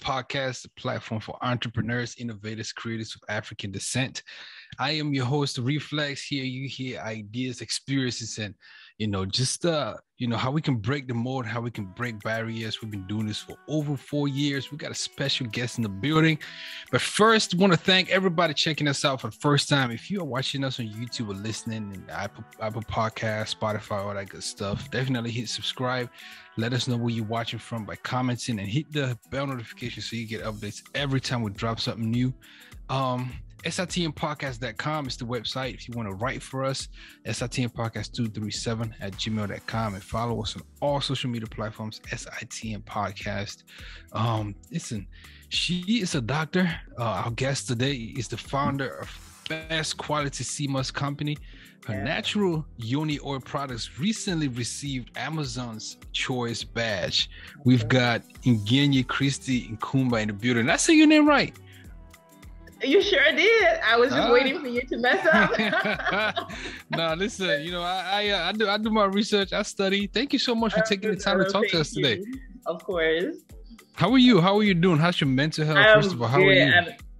Podcast, the platform for entrepreneurs, innovators, creators of African descent. I am your host, Reflex. Here you hear ideas, experiences, and just how we can break the mold, how we can break barriers. We've been doing this for over 4 years. We got a special guest in the building. But first, I want to thank everybody checking us out for the first time. If you are watching us on YouTube or listening in Apple Podcast, Spotify, all that good stuff, definitely hit subscribe. Let us know where you're watching from by commenting and hit the bell notification so you get updates every time we drop something new. SitM Podcast.com is the website if you want to write for us. SitM Podcast 237 at gmail.com, and follow us on all social media platforms. SitM Podcast. Listen, she is a doctor. Our guest today is the founder of Best Quality Sea Moss Company. Her natural Yoni oil products recently received Amazon's Choice Badge. We've got Ngenyi, Christie, and Khumbah in the building. Did I say your name right? You sure did. I was just waiting for you to mess up. No, listen, I do my research. I study. Thank you so much for taking the time to talk to us today. Of course. How are you? How are you doing? How's your mental health? First of all, how are you?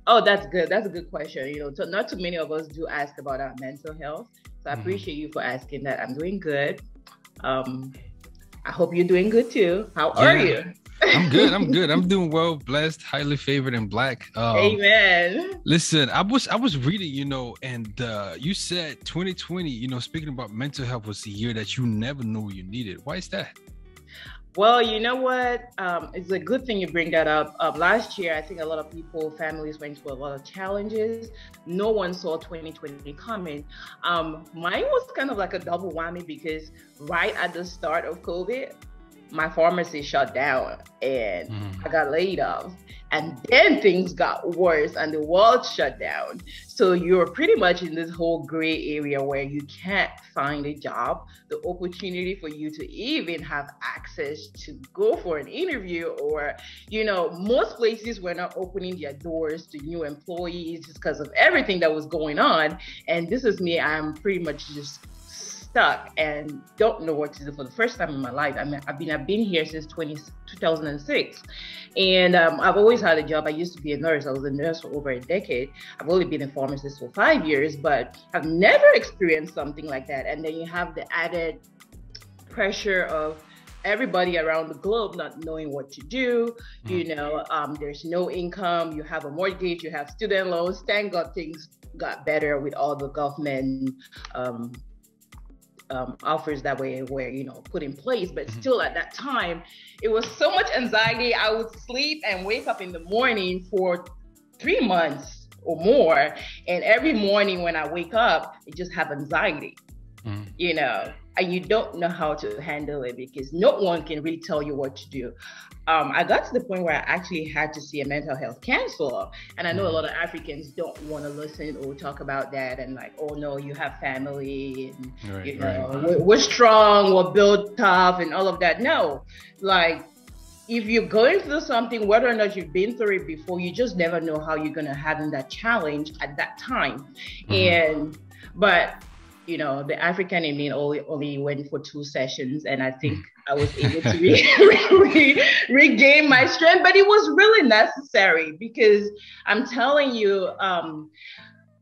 Oh, that's good. That's a good question. So not too many of us do ask about our mental health. So I appreciate you for asking that. I'm doing good. I hope you're doing good too. How are you? I'm good. I'm doing well, blessed, highly favored, and black. Amen. Listen, I was reading, and you said 2020, speaking about mental health, was the year that you never knew you needed. Why is that? Well, you know what? It's a good thing you bring that up. Last year, I think a lot of families went through a lot of challenges. No one saw 2020 coming. Mine was kind of like a double whammy because right at the start of COVID, my pharmacy shut down and I got laid off. And then things got worse and the world shut down. So you're pretty much in this whole gray area where you can't find a job. The opportunity for you to even have access to go for an interview or, most places were not opening their doors to new employees just because of everything that was going on. And this is me. I'm pretty much just stuck and don't know what to do for the first time in my life. I've been here since 2006, and I've always had a job. I used to be a nurse. I was a nurse for over a decade. I've only been a pharmacist for 5 years, but I've never experienced something like that. And then you have the added pressure of everybody around the globe not knowing what to do. There's no income. You have a mortgage. You have student loans. Thank God things got better with all the government offers that were put in place, but still at that time it was so much anxiety. I would sleep and wake up in the morning for 3 months or more, and every morning when I wake up I just have anxiety, and you don't know how to handle it because no one can really tell you what to do. I got to the point where I actually had to see a mental health counselor. And I know a lot of Africans don't want to listen or talk about that. And like, oh no, you have family and we're strong, we're built tough and all of that. No, like if you're going through something, whether or not you've been through it before, you just never know how you're going to handle that challenge at that time. But the African in me only went for 2 sessions, and I think I was able to regain my strength. But it was really necessary because I'm telling you,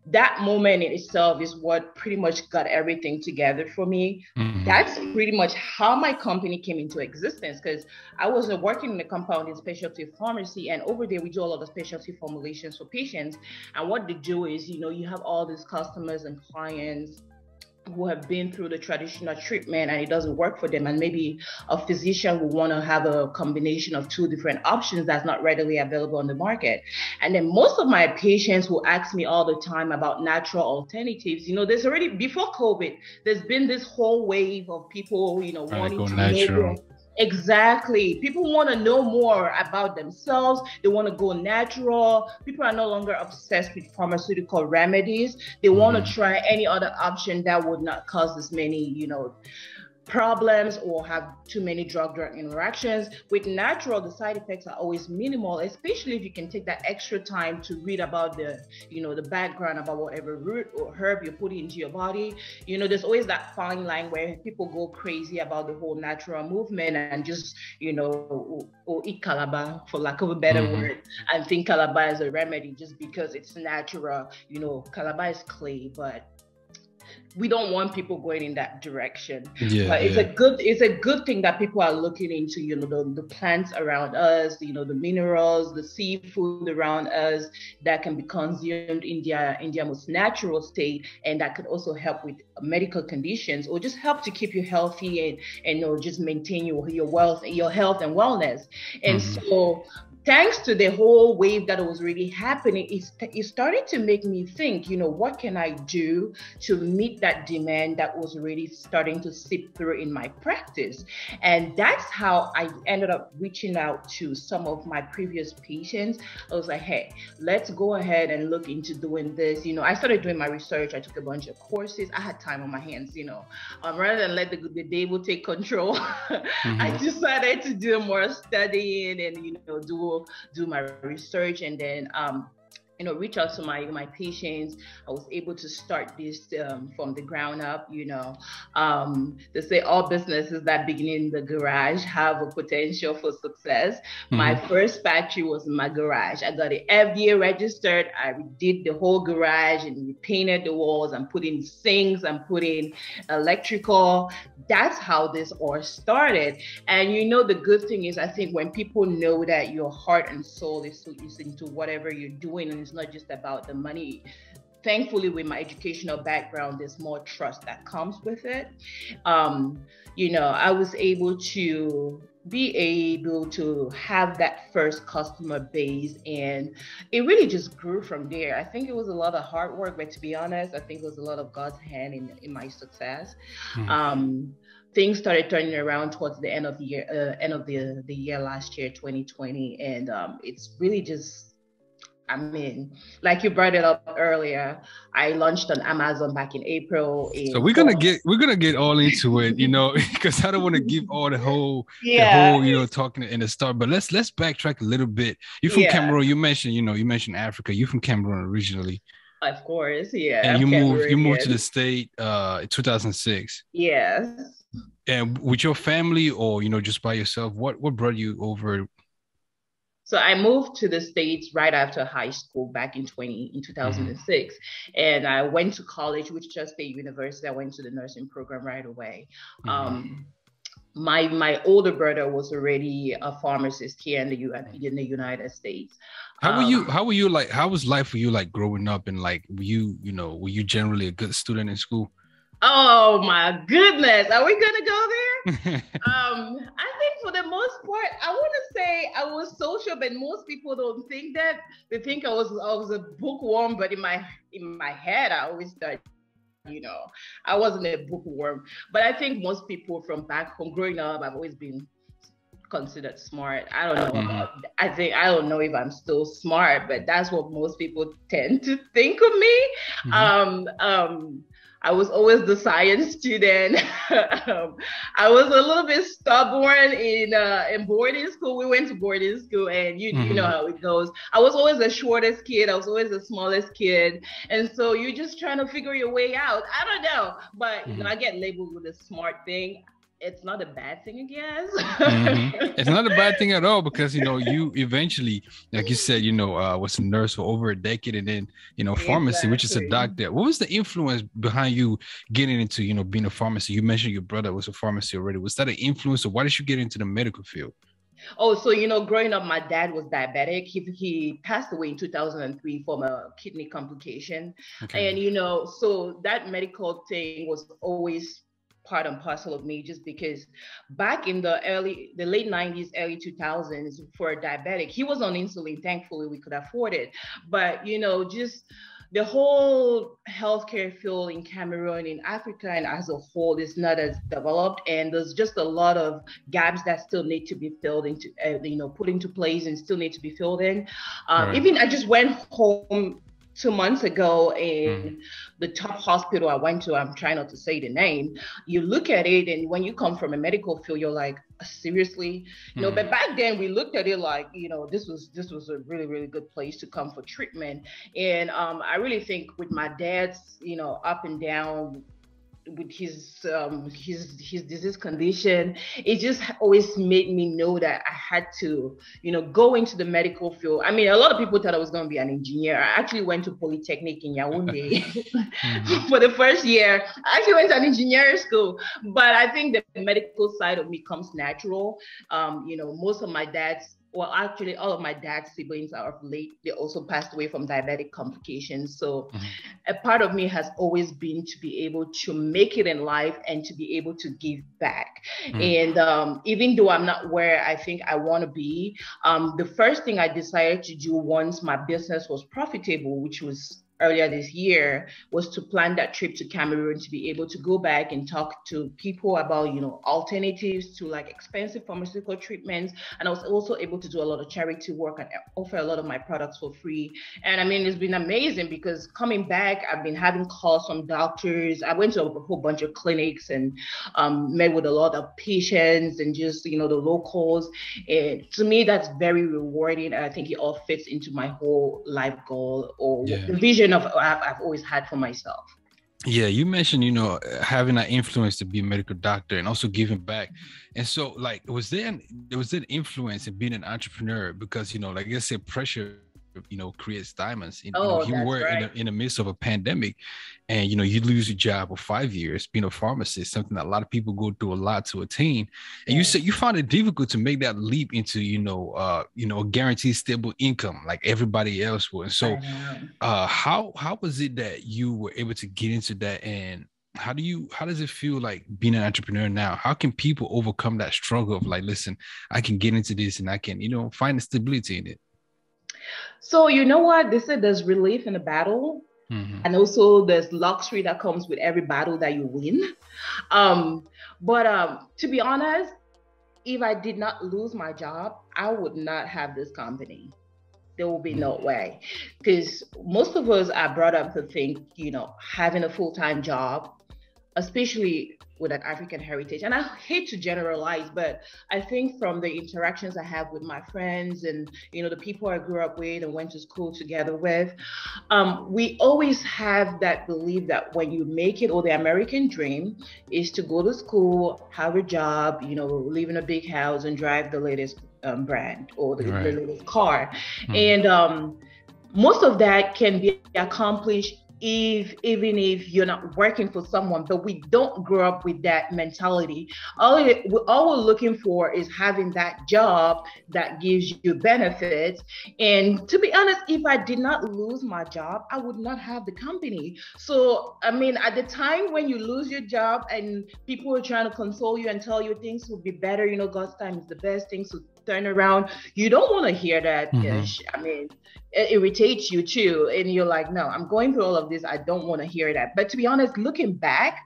that moment in itself is what pretty much got everything together for me. That's pretty much how my company came into existence, because I was working in a compounding specialty pharmacy, and over there we do a lot of specialty formulations for patients. And what they do is, you have all these customers and clients who have been through the traditional treatment and it doesn't work for them, and maybe a physician will want to have a combination of 2 different options that's not readily available on the market. And then most of my patients who ask me all the time about natural alternatives, there's already, before COVID, there's been this whole wave of people wanting to know. Exactly. People want to know more about themselves. They want to go natural. People are no longer obsessed with pharmaceutical remedies. They want to try any other option that would not cause as many, problems or have too many drug interactions. With natural, the side effects are always minimal, especially if you can take that extra time to read about the, the background about whatever root or herb you're putting into your body. There's always that fine line where people go crazy about the whole natural movement and just, or eat calabar, for lack of a better word, and think calabar is a remedy just because it's natural. Calabar is clay, but we don't want people going in that direction. But it's a good thing that people are looking into, the plants around us, the minerals, the seafood around us that can be consumed in their most natural state, and that could also help with medical conditions or just help to keep you healthy and just maintain your wealth, your health and wellness. And so thanks to the whole wave that was really happening, it started to make me think, what can I do to meet that demand that was really starting to seep through in my practice? And that's how I ended up reaching out to some of my previous patients. I was like, hey, let's go ahead and look into doing this. I started doing my research. I took a bunch of courses. I had time on my hands, rather than let the day will take control. I decided to do more studying and, do my research, and then reach out to my patients. I was able to start this from the ground up. They say all businesses that begin in the garage have a potential for success. My first factory was in my garage. I got it FDA registered. I did the whole garage and we painted the walls and put in sinks and put in electrical. That's how this all started. And the good thing is, I think when people know that your heart and soul is into whatever you're doing, and it's not just about the money. Thankfully, with my educational background, there's more trust that comes with it. I was able to have that first customer base, and it really just grew from there. I think it was a lot of hard work, but to be honest, I think it was a lot of God's hand in my success. Things started turning around towards the end of the year last year, 2020, and it's really just, like you brought it up earlier, I launched on Amazon back in April. So we're gonna get all into it, because I don't want to give all the whole talking in the start. But let's backtrack a little bit. You're from Cameroon. You mentioned Africa. You're from Cameroon originally. Of course, yeah. And you moved to the state in 2006. Yes. And with your family, or just by yourself, what brought you over? So I moved to the States right after high school back in 2006. And I went to college, Wichita State University. I went to the nursing program right away. My older brother was already a pharmacist here in the United States. How was life for you, like growing up, and like were you generally a good student in school? Oh my goodness. Are we gonna go there? I think for the most part, I want to say I was social, but most people don't think that. They think I was a bookworm, but in my head, I always thought, I wasn't a bookworm. But I think most people from back home growing up, I've always been considered smart. I don't know. I don't know if I'm still smart, but that's what most people tend to think of me. I was always the science student. I was a little bit stubborn in boarding school. We went to boarding school, and you know how it goes. I was always the shortest kid. I was always the smallest kid. And so you're just trying to figure your way out. I don't know. But, I get labeled with a smart thing. It's not a bad thing, I guess. It's not a bad thing at all, because you eventually, like you said, was a nurse for over a decade, and then pharmacy, which is a doctor. What was the influence behind you getting into being a pharmacist? You mentioned your brother was a pharmacist already. Was that an influence, or why did you get into the medical field? Oh, so growing up, my dad was diabetic. He passed away in 2003 from a kidney complication, and so that medical thing was always part and parcel of me, just because back in the late 90s, early 2000s, for a diabetic, he was on insulin. Thankfully, we could afford it. But, just the whole healthcare field in Cameroon, in Africa, and as a whole is not as developed. And there's just a lot of gaps that still need to be filled into, put into place and still need to be filled in. Even I just went home 2 months ago in the top hospital I went to. I'm trying not to say the name. You look at it, and when you come from a medical field, you're like, seriously, but back then we looked at it like, this was a really, really good place to come for treatment. And I really think with my dad's, up and down with his disease condition, it just always made me know that I had to, go into the medical field. I mean, a lot of people thought I was going to be an engineer. I actually went to Polytechnic in Yaoundé for the first year. I actually went to an engineering school, but I think the medical side of me comes natural. Most of my dad's, well, actually, all of my dad's siblings are of late. They also passed away from diabetic complications. So a part of me has always been to be able to make it in life and to be able to give back. And even though I'm not where I think I want to be, the first thing I decided to do once my business was profitable, which was earlier this year, was to plan that trip to Cameroon to be able to go back and talk to people about, alternatives to like expensive pharmaceutical treatments. And I was also able to do a lot of charity work and offer a lot of my products for free. And I mean, it's been amazing because coming back, I've been having calls from doctors. I went to a whole bunch of clinics and met with a lot of patients and just, the locals. And to me, that's very rewarding. And I think it all fits into my whole life goal or the vision of I've always had for myself. Yeah, you mentioned, having that influence to be a medical doctor and also giving back. And so, like, was there an influence in being an entrepreneur? Because, like I said, pressure, creates diamonds. You were right. in the midst of a pandemic, and, you lose your job for 5 years being a pharmacist, something that a lot of people go through a lot to attain. And you said you found it difficult to make that leap into, a guaranteed stable income like everybody else would. And so how was it that you were able to get into that? And how does it feel like being an entrepreneur now? How can people overcome that struggle of like, listen, I can get into this and I can, find the stability in it? So you know what? They said there's relief in the battle. And also there's luxury that comes with every battle that you win. But to be honest, if I did not lose my job, I would not have this company. There will be no way. Because most of us are brought up to think, having a full-time job, especially with an African heritage. And I hate to generalize, but I think from the interactions I have with my friends and, the people I grew up with and went to school together with, we always have that belief that when you make it, or the American dream is to go to school, have a job, live in a big house and drive the latest brand or the latest car. And most of that can be accomplished even if you're not working for someone, but we don't grow up with that mentality. All we're looking for is having that job that gives you benefits. And to be honest, if I did not lose my job, I would not have the company. So, I mean, at the time when you lose your job and people are trying to console you and tell you things will be better, God's time is the best, things will turn around. You don't want to hear that. I mean, it irritates you too. And you're like, no, I'm going through all of this. I don't want to hear that. But to be honest, looking back,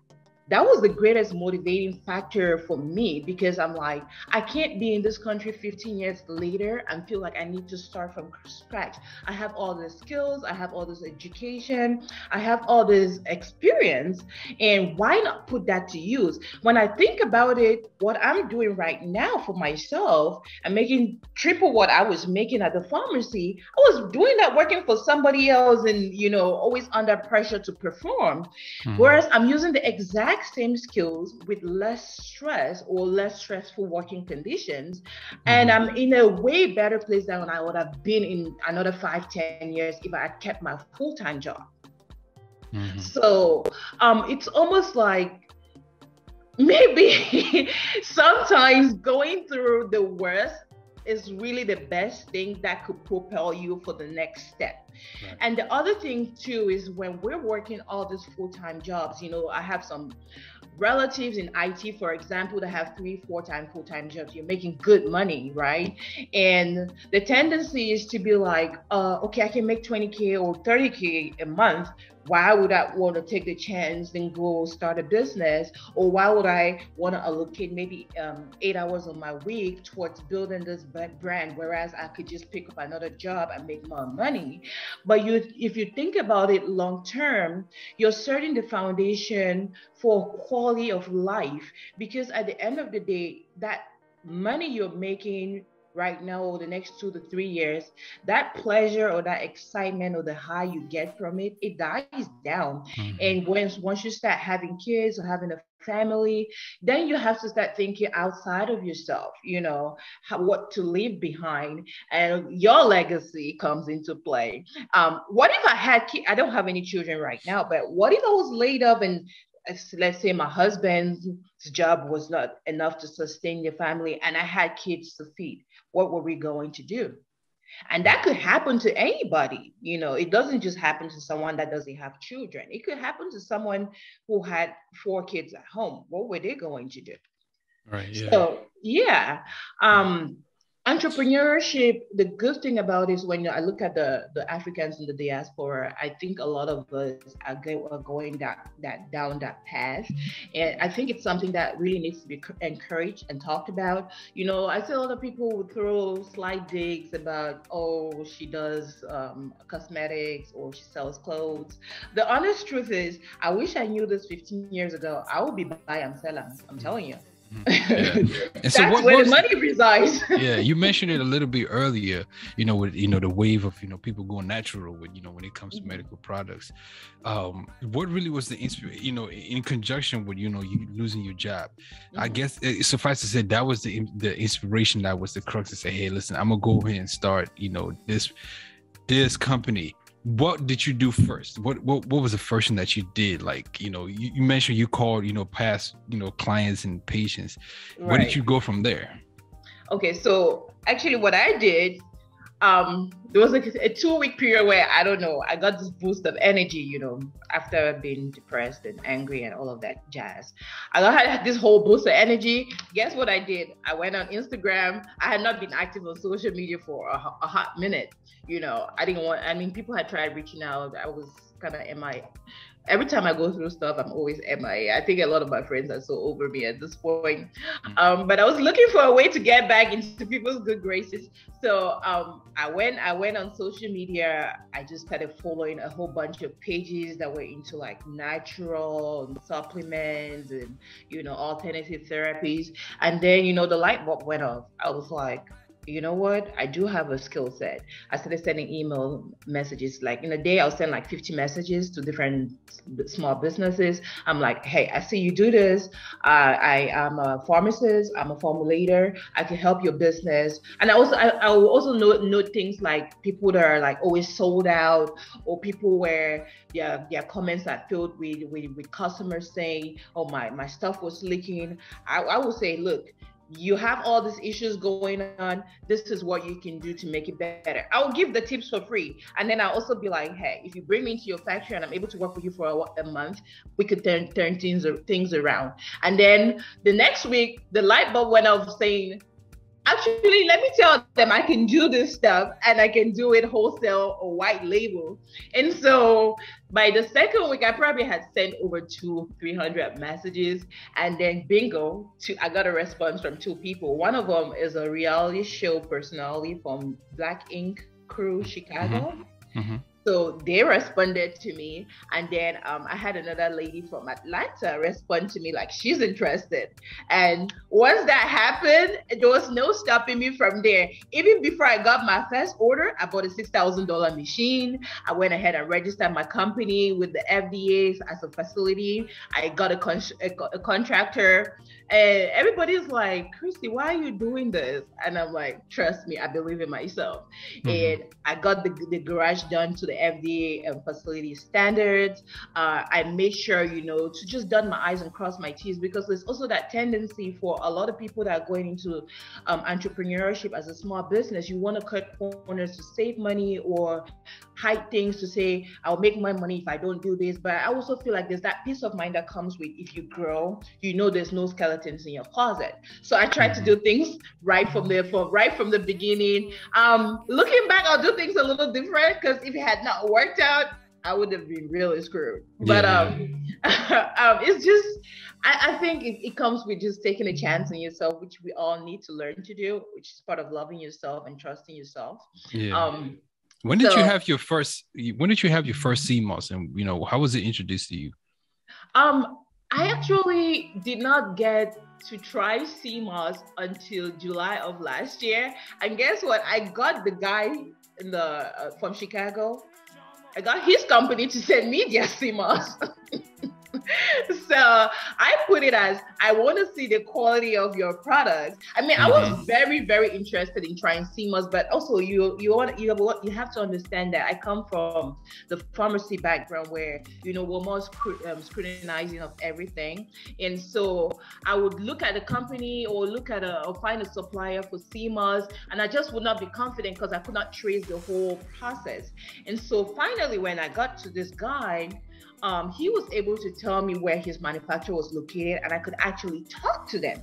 that was the greatest motivating factor for me, because I'm like, I can't be in this country 15 years later and feel like I need to start from scratch. I have all the skills, I have all this education, I have all this experience, and why not put that to use? When I think about it, what I'm doing right now for myself, I'm making triple what I was making at the pharmacy. I was doing that working for somebody else and, always under pressure to perform. Whereas I'm using the exact same skills with less stress or less stressful working conditions. And I'm in a way better place than I would have been in another 5-10 years if I had kept my full-time job. So it's almost like maybe sometimes going through the worst is really the best thing that could propel you for the next step. Right. And the other thing too is when we're working all these full-time jobs, I have some relatives in IT, for example, that have 3-4 full-time jobs. You're making good money, right? And the tendency is to be like, okay, I can make 20K or 30K a month. why would I want to take the chance and go start a business? Or why would I want to allocate maybe 8 hours of my week towards building this brand, whereas I could just pick up another job and make more money? But if you think about it long term, you're setting the foundation for quality of life, because at the end of the day, that money you're making right now or the next 2 to 3 years, that pleasure or that excitement or the high you get from it, it dies down. And once you start having kids or having a family, then you have to start thinking outside of yourself, what to leave behind, and your legacy comes into play. What if I had I don't have any children right now, but what if I was laid up and let's say my husband's job was not enough to sustain the family and I had kids to feed? What were we going to do? And that could happen to anybody. It doesn't just happen to someone that doesn't have children. It could happen to someone who had 4 kids at home. What were they going to do? Right. Yeah. So, yeah. Entrepreneurship, the good thing about it is when I look at the Africans in the diaspora, I think a lot of us are going down that path. And I think it's something that really needs to be encouraged and talked about. I see a lot of people would throw slight digs about, oh, she does cosmetics or she sells clothes. The honest truth is, I wish I knew this 15 years ago. I would be buy and selling. I'm telling you. Yeah. And that's where the money resides. Yeah, you mentioned it a little bit earlier, with the wave of people going natural with when it comes to medical products. What really was the inspiration, in conjunction with you losing your job? I guess it suffice to say that was the inspiration, that was the crux to say, hey, listen, I'm gonna go ahead and start this company. What did you do first? What was the first thing that you did? Like, you mentioned you called, past, clients and patients. Right. Where did you go from there? Okay, so actually what I did, there was like a 2-week period where, I don't know, I got this boost of energy, after being depressed and angry and all of that jazz. I had this whole boost of energy. Guess what I did? I went on Instagram. I had not been active on social media for a hot minute. People had tried reaching out. I was kind of MIA. Every time I go through stuff, I'm always MIA. I think a lot of my friends are so over me at this point. But I was looking for a way to get back into people's good graces. So I went on social media. I just started following a whole bunch of pages that were into like natural and supplements and, alternative therapies. And then, the light bulb went off. I was like, you know what? I do have a skill set. I started sending email messages. Like in a day, I'll send like 50 messages to different small businesses. I'm like, hey, I see you do this. I am a pharmacist. I'm a formulator. I can help your business. And I will also note things like people that are like always sold out, or people where their comments are filled with customers saying, oh, my stuff was leaking. I will say, look, you have all these issues going on. This is what you can do to make it better. I'll give the tips for free. And then I'll also be like, hey, if you bring me into your factory and I'm able to work with you for a month, we could turn things around. And then the next week, the light bulb went off saying, actually, let me tell them I can do this stuff and I can do it wholesale or white label. And so by the second week, I probably had sent over 200-300 messages, and then bingo, I got a response from 2 people. One of them is a reality show personality from Black Ink Crew, Chicago. Mm-hmm. So they responded to me, and then I had another lady from Atlanta respond to me like she's interested. And once that happened, there was no stopping me from there. Even before I got my first order, I bought a $6,000 machine. I went ahead and registered my company with the FDA as a facility. I got a contractor, and everybody's like, Christie, why are you doing this? And I'm like, trust me, I believe in myself. Mm-hmm. And I got the garage done to the FDA and facility standards. I made sure, to just dot my I's and cross my T's, because there's also that tendency for a lot of people that are going into entrepreneurship as a small business. You want to cut corners to save money or hide things to say, I'll make my money if I don't do this. But I also feel like there's that peace of mind that comes with, if you grow, there's no skeletons in your closet. So I tried to do things right from the beginning. Looking back, I'll do things a little different, because if it had not worked out, I would have been really screwed. But Yeah. it's just, I think it comes with just taking a chance on yourself, which we all need to learn to do, which is part of loving yourself and trusting yourself. Yeah. Um, When did you so have your first? When did you have your first CMOS, and how was it introduced to you? I actually did not get to try CMOS until July of last year. And guess what? I got the guy in the from Chicago. I got his company to send me their CMOS. So I put it as, I want to see the quality of your products. I mean, I was very, very interested in trying CMOS, but also you have to understand that I come from the pharmacy background where we're more scrutinizing of everything, and so I would look at a company or or find a supplier for CMOS, and I just would not be confident because I could not trace the whole process. And so finally, when I got to this guy, he was able to tell me where his manufacturer was located, and I could actually talk to them.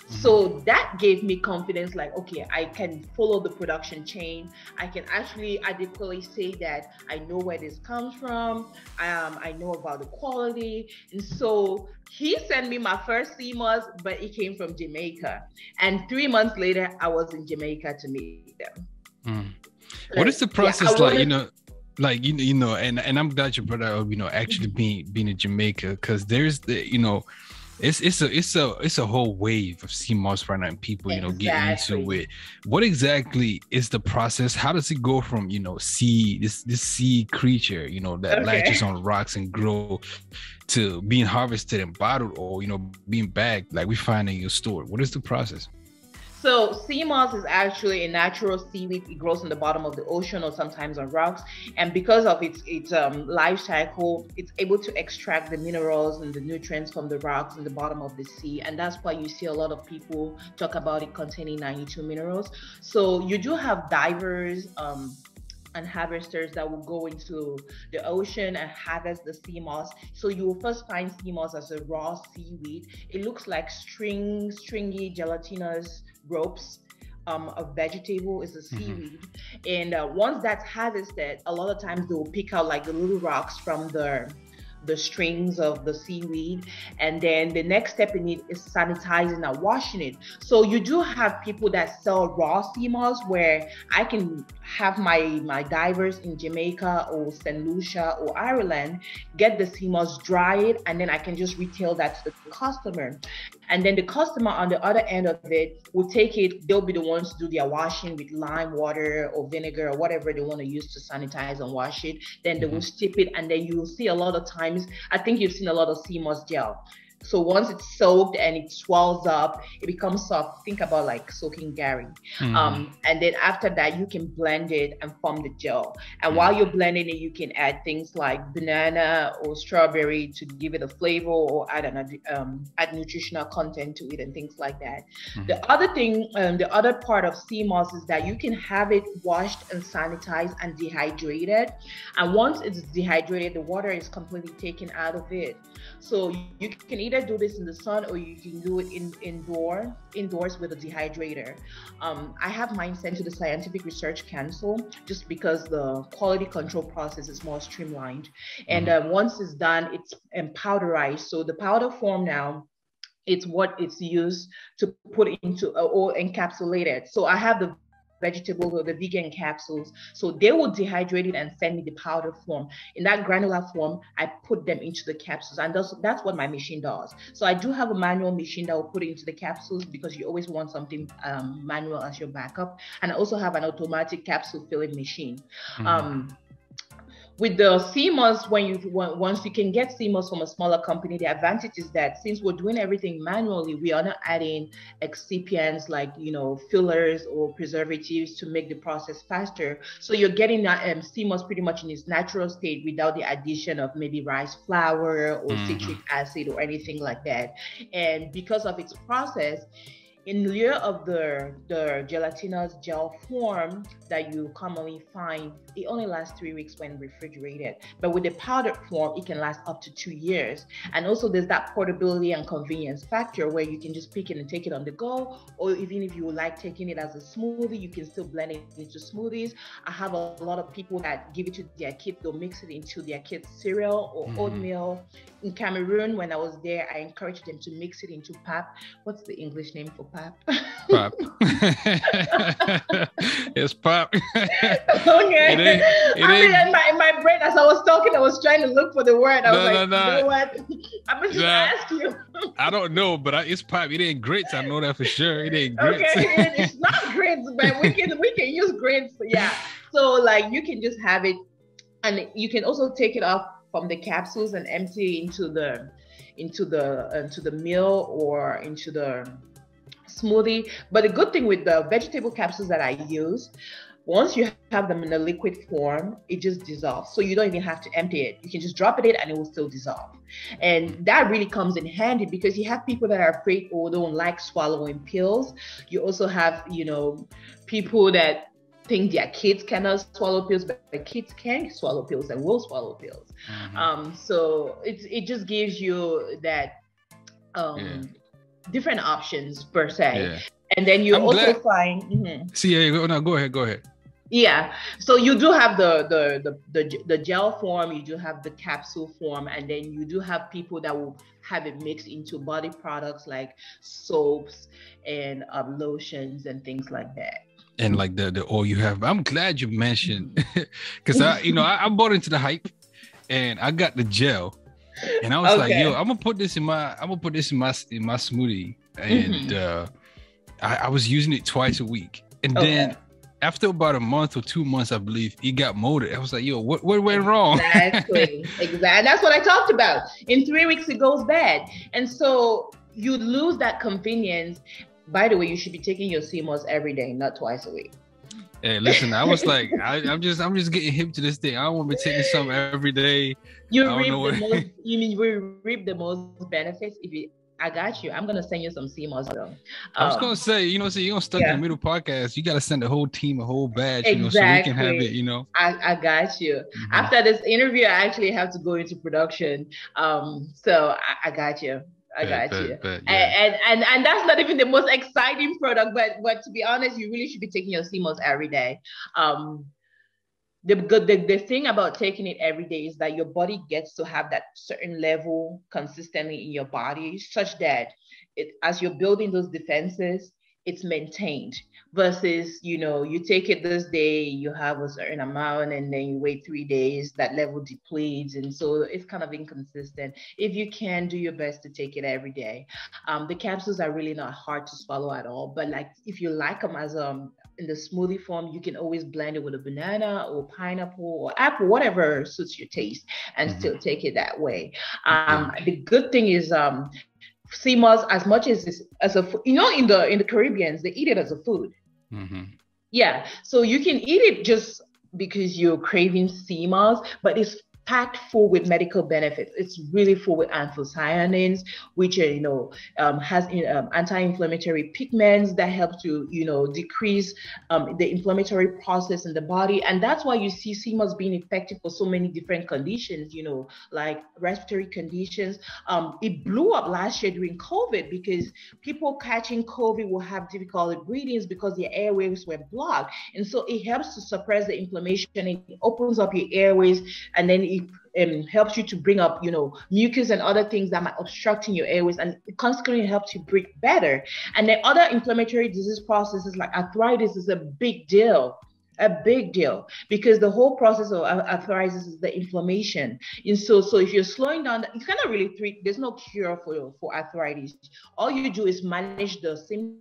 So that gave me confidence, like, okay, I can follow the production chain. I can actually adequately say that I know where this comes from. I know about the quality. And so he sent me my first CMOS, but it came from Jamaica. And 3 months later, I was in Jamaica to meet them. What is the process like? And I'm glad you brought up, actually being in Jamaica, because there's it's a whole wave of CMOS right now, and people, getting into it. What exactly is the process? How does it go from, this sea creature, that latches on rocks and grow, to being harvested and bottled, or, being bagged like we find in your store? What is the process? So CMOS is actually a natural seaweed. It grows in the bottom of the ocean or sometimes on rocks. And because of its life cycle, it's able to extract the minerals and the nutrients from the rocks in the bottom of the sea. And that's why you see a lot of people talk about it containing 92 minerals. So you do have divers and harvesters that will go into the ocean and harvest the CMOS. So you will first find CMOS as a raw seaweed. It looks like stringy, gelatinous ropes of vegetable. Is a seaweed. And once that's harvested, a lot of times they will pick out like the little rocks from the strings of the seaweed, and then the next step in it is sanitizing and washing it. So you do have people that sell raw CMOS, where I can have my divers in Jamaica or St. Lucia or Ireland get the CMOS, dry it, and then I can just retail that to the customer. And then the customer on the other end of it will take it, they'll be the ones to do their washing with lime water or vinegar or whatever they want to use to sanitize and wash it. Then they will steep it, and then you will see a lot of times, I think you've seen a lot of CMOS gel. So once it's soaked and it swells up, it becomes soft. Think about like soaking Gary. And then after that, you can blend it and form the gel. And while you're blending it, you can add things like banana or strawberry to give it a flavor, or add nutritional content to it and things like that. The other thing, the other part of CMOS is that you can have it washed and sanitized and dehydrated. And once it's dehydrated, the water is completely taken out of it. So you can either do this in the sun, or you can do it indoors with a dehydrator. I have mine sent to the Scientific Research Council just because the quality control process is more streamlined. And once it's done, it's powderized. So the powder form now, it's what it's used to put into or encapsulate it. So I have the vegetable or the vegan capsules. So they will dehydrate it and send me the powder form. In that granular form, I put them into the capsules, and that's what my machine does. So I do have a manual machine that will put it into the capsules, because you always want something manual as your backup. And I also have an automatic capsule filling machine. With the CMOS, once you can get CMOS from a smaller company, the advantage is that since we're doing everything manually, we are not adding excipients like fillers or preservatives to make the process faster. So you're getting that CMOS pretty much in its natural state without the addition of maybe rice flour or citric acid or anything like that. And because of its process, in lieu of the gelatinous gel form that you commonly find, it only lasts 3 weeks when refrigerated. But with the powdered form, it can last up to 2 years. And also there's that portability and convenience factor where you can just pick it and take it on the go, or even if you like taking it as a smoothie, you can still blend it into smoothies. I have a lot of people that give it to their kids. They'll mix it into their kids' cereal or oatmeal. In Cameroon, when I was there, I encouraged them to mix it into pap. What's the English name for pap? Pop. It's pop. Okay. In my brain, as I was talking, I was trying to look for the word. I was like, you know what? I'm just ask you. I don't know, but it's pop. It ain't grits. I know that for sure. It ain't grits. Okay, it's not grits, but we can use grits. Yeah. So like you can just have it, and you can also take it off from the capsules and empty into the meal or into the smoothie. But the good thing with the vegetable capsules that I use, once you have them in a liquid form, it just dissolves. So you don't even have to empty it. You can just drop it in and it will still dissolve. And that really comes in handy because you have people that are afraid or don't like swallowing pills. You also have, people that think their kids cannot swallow pills, but the kids can swallow pills and will swallow pills. So it just gives you that different options per se. And then you find go ahead. Yeah, so you do have the gel form, you do have the capsule form, and then you do have people that will have it mixed into body products like soaps and lotions and things like that. And like the oil you have. I'm glad you mentioned because I bought into the hype and I got the gel and I was like, yo, I'm gonna put this in my smoothie. And I was using it twice a week. And then after about a month or 2 months, I believe, it got molded. I was like, yo, what went wrong? Exactly. That's what I talked about. In 3 weeks, it goes bad. And so you lose that convenience. By the way, you should be taking your CMOS every day, not twice a week. Hey, listen, I was like, I'm just getting hip to this thing. I don't want to be taking something every day. You reap the most benefits if you. I got you. I'm gonna send you some CMOS though. I was gonna say, you're gonna stuck in the middle podcast. You gotta send the whole team a whole batch, so we can have it. I got you. After this interview, I actually have to go into production. So I got you. I got you. And that's not even the most exciting product, but to be honest, you really should be taking your CMOS every day. The thing about taking it every day is that your body gets to have that certain level consistently in your body, such that as you're building those defenses, it's maintained. Versus, you take it this day, you have a certain amount, and then you wait 3 days, that level depletes. And so it's kind of inconsistent. If you can, do your best to take it every day. The capsules are really not hard to swallow at all. But like, if you like them as in the smoothie form, you can always blend it with a banana or pineapple or apple, whatever suits your taste, and still take it that way. The good thing is, CMOS, as much as in the Caribbeans, they eat it as a food. Yeah, so you can eat it just because you're craving CMOS, but it's packed full with medical benefits. It's really full with anthocyanins, which has anti-inflammatory pigments that help to decrease the inflammatory process in the body. And that's why you see CMOS being effective for so many different conditions, like respiratory conditions. It blew up last year during COVID because people catching COVID will have difficulty breathing because their airways were blocked. And so it helps to suppress the inflammation. It opens up your airways, and then it helps you to bring up, mucus and other things that might obstruct in your airways, and it consequently helps you breathe better. And then other inflammatory disease processes like arthritis is a big deal, because the whole process of arthritis is the inflammation. And so if you're slowing down, you cannot really treat. There's no cure for arthritis. All you do is manage the symptoms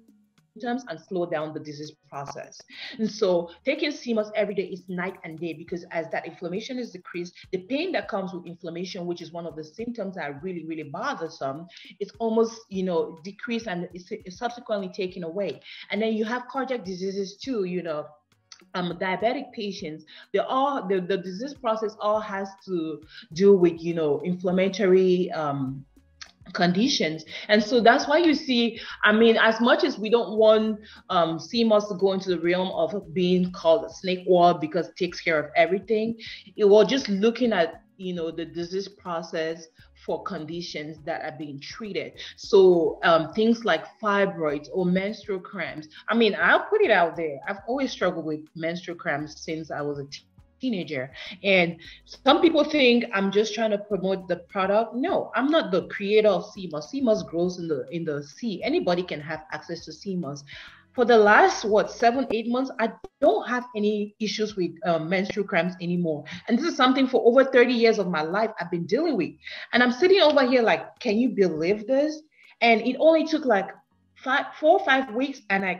and slow down the disease process. And so taking CMOS every day is night and day, because as that inflammation is decreased, the pain that comes with inflammation, which is one of the symptoms that are really, really bothersome, it's almost, decreased, and it's subsequently taken away. And then you have cardiac diseases too, diabetic patients, the disease process all has to do with, inflammatory conditions. And so that's why you see, I mean, as much as we don't want CMOS to go into the realm of being called a snake oil because it takes care of everything, it was just looking at, you know, the disease process for conditions that are being treated. So things like fibroids or menstrual cramps. I mean, I'll put it out there. I've always struggled with menstrual cramps since I was a teenager. And some people think I'm just trying to promote the product. No, I'm not the creator of CMOS. CMOS grows in the sea. Anybody can have access to CMOS. For the last 7-8 months, I don't have any issues with menstrual cramps anymore. And this is something for over 30 years of my life I've been dealing with. And I'm sitting over here like, can you believe this? And it only took like 4 or 5 weeks, and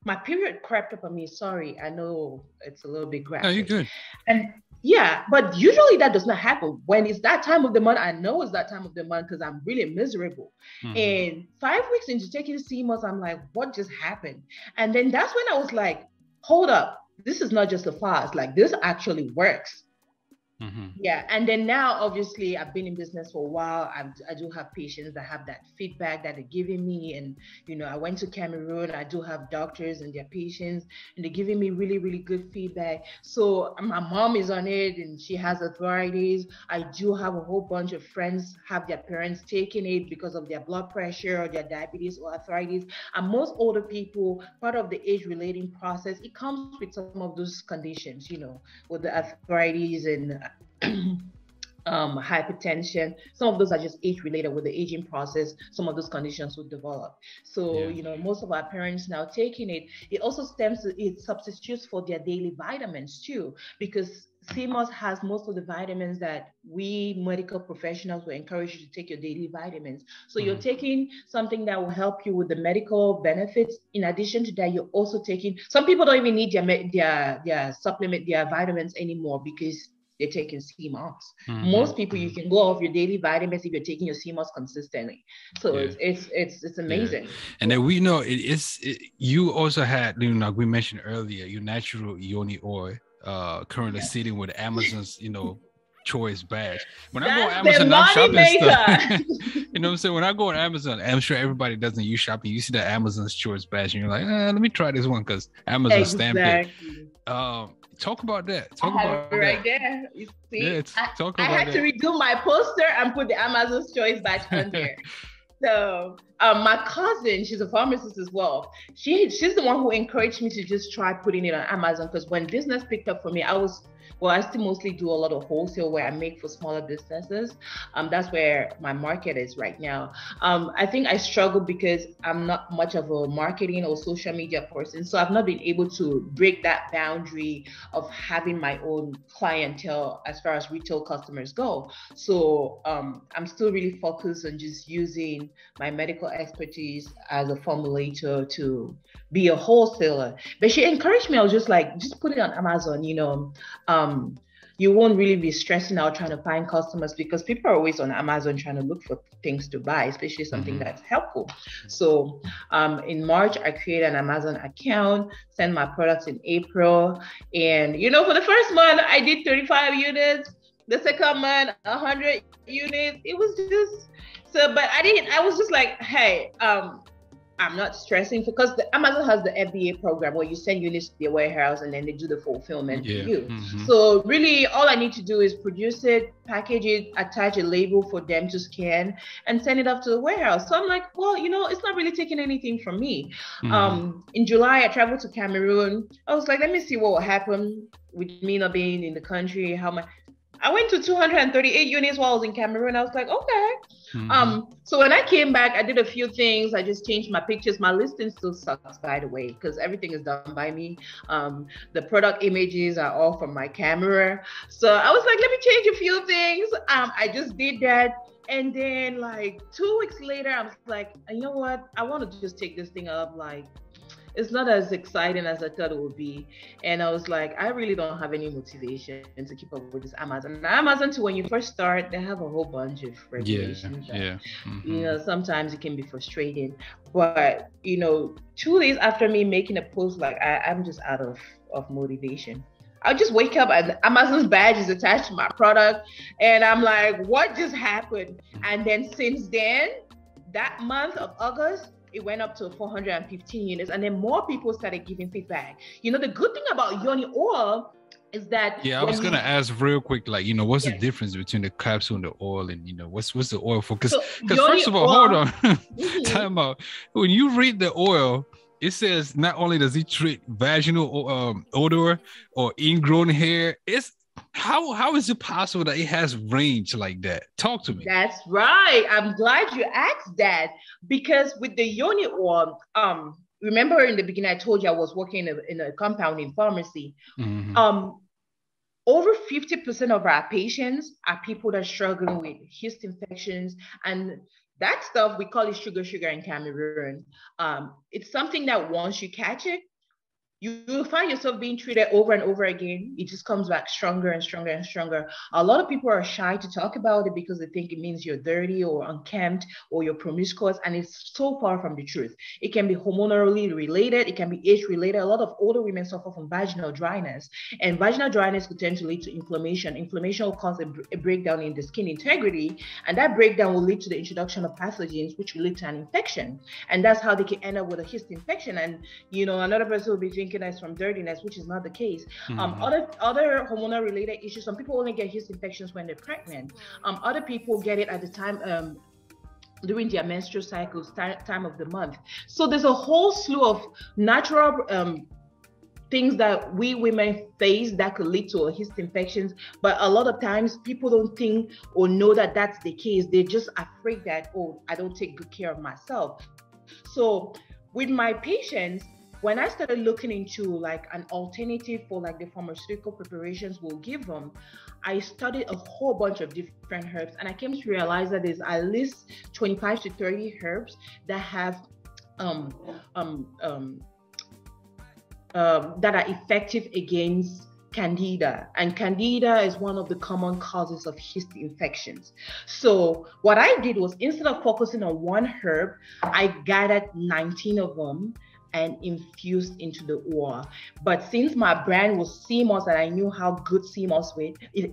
my period crept up on me. Sorry, I know it's a little bit graphic. No, you're good. And yeah, but usually that does not happen. When it's that time of the month, I know it's that time of the month because I'm really miserable. Mm-hmm. And 5 weeks into taking CMOS, I'm like, what just happened? And then that's when I was like, hold up, this is not just a fast. Like, this actually works. Mm-hmm. Yeah. And then now, obviously, I've been in business for a while. I do have patients that have that feedback that they're giving me. And, you know, I went to Cameroon. I do have doctors and their patients, and they're giving me really, really good feedback. So my mom is on it and she has arthritis. I do have a whole bunch of friends have their parents taking it because of their blood pressure or their diabetes or arthritis. And most older people, part of the age-relating process, it comes with some of those conditions, you know, with the arthritis and hypertension. Some of those are just age related. With the aging process, some of those conditions will develop. So you know, most of our parents now taking it. It also it substitutes for their daily vitamins too, because CMOS has most of the vitamins that we medical professionals will encourage you to take your daily vitamins. So you're taking something that will help you with the medical benefits. In addition to that, you're also taking, some people don't even need their supplement, their vitamins anymore because they're taking CMOS. Most people, you can go off your daily vitamins if you're taking your CMOS consistently. So it's amazing. Yeah. And then we know you also had, you know, like we mentioned earlier, your natural Yoni oil currently sitting with Amazon's, you know, choice badge. When I go on Amazon, I'm shopping stuff. You know what I'm saying? When I go on Amazon, I'm sure everybody doesn't use shopping. You see the Amazon's choice badge and you're like, let me try this one because Amazon stamped it. Talk about that. Talk about that. Right there. You see? Yeah, talk about I had to redo my poster and put the Amazon's choice badge on there. So my cousin, she's a pharmacist as well. She's the one who encouraged me to just try putting it on Amazon, because when business picked up for me, I still mostly do a lot of wholesale where I make for smaller businesses. That's where my market is right now. I think I struggle because I'm not much of a marketing or social media person. So I've not been able to break that boundary of having my own clientele as far as retail customers go. So I'm still really focused on just using my medical expertise as a formulator to be a wholesaler. But she encouraged me. I was just like, just put it on Amazon, you know. You won't really be stressing out trying to find customers because people are always on Amazon trying to look for things to buy, especially something that's helpful. So in March, I created an Amazon account, sent my products in April. And, you know, for the first month, I did 35 units. The second month, 100 units. It was just, but I was just like, hey, I'm not stressing because Amazon has the FBA program where you send units to their warehouse and then they do the fulfillment for you. So really all I need to do is produce it, package it, attach a label for them to scan and send it off to the warehouse. So I'm like, well, you know, it's not really taking anything from me. In July, I traveled to Cameroon. I was like, let me see what will happen with me not being in the country. I went to 238 units while I was in Cameroon. I was like, okay. So when I came back, I did a few things. I just changed my pictures. My listing still sucks, by the way, because everything is done by me. The product images are all from my camera. So I was like, let me change a few things. I just did that. And then like 2 weeks later, I was like, you know what? I want to just take this thing up. Like, it's not as exciting as I thought it would be. And I was like, I really don't have any motivation to keep up with this Amazon. Now, Amazon, too, when you first start, they have a whole bunch of regulations. You know, sometimes it can be frustrating. But, you know, 2 days after me making a post, like, I'm just out of motivation. I'll just wake up and Amazon's badge is attached to my product. And I'm like, what just happened? And then since then, that month of August, it went up to 415 units, and then more people started giving feedback. You know, the good thing about Yoni oil is that I was gonna ask real quick, like, what's the difference between the capsule and the oil, and what's the oil for? Because first of all, hold on, time out. When you read the oil, it says not only does it treat vaginal odor or ingrown hair, it's how is it possible that it has range like that? Talk to me. That's right. I'm glad you asked that, because with the Yoni oil, remember in the beginning I told you I was working in a compounding pharmacy. Over 50% of our patients are people that are struggling with yeast infections, and that stuff, we call it sugar in Cameroon. It's something that once you catch it, you will find yourself being treated over and over again. It just comes back stronger and stronger and stronger. A lot of people are shy to talk about it because they think it means you're dirty or unkempt or you're promiscuous, and it's so far from the truth. It can be hormonally related. It can be age related. A lot of older women suffer from vaginal dryness, and vaginal dryness could tend to lead to inflammation. Inflammation will cause a breakdown in the skin integrity, and that breakdown will lead to the introduction of pathogens, which will lead to an infection. And that's how they can end up with a yeast infection. And, another person will be thinking that's from dirtiness, which is not the case. Other hormonal related issues, some people only get yeast infections when they're pregnant. Other people get it at the time during their menstrual cycles, time of the month. So there's a whole slew of natural things that we women face that could lead to yeast infections, but a lot of times people don't think or know that that's the case. They're just afraid that, I don't take good care of myself. So with my patients, when I started looking into like an alternative for like the pharmaceutical preparations we'll give them, I studied a whole bunch of different herbs, and I came to realize that there's at least 25 to 30 herbs that have that are effective against Candida, and Candida is one of the common causes of yeast infections. So what I did was, instead of focusing on one herb, I gathered 19 of them and infused into the oil. But since my brand was CMOS and I knew how good CMOS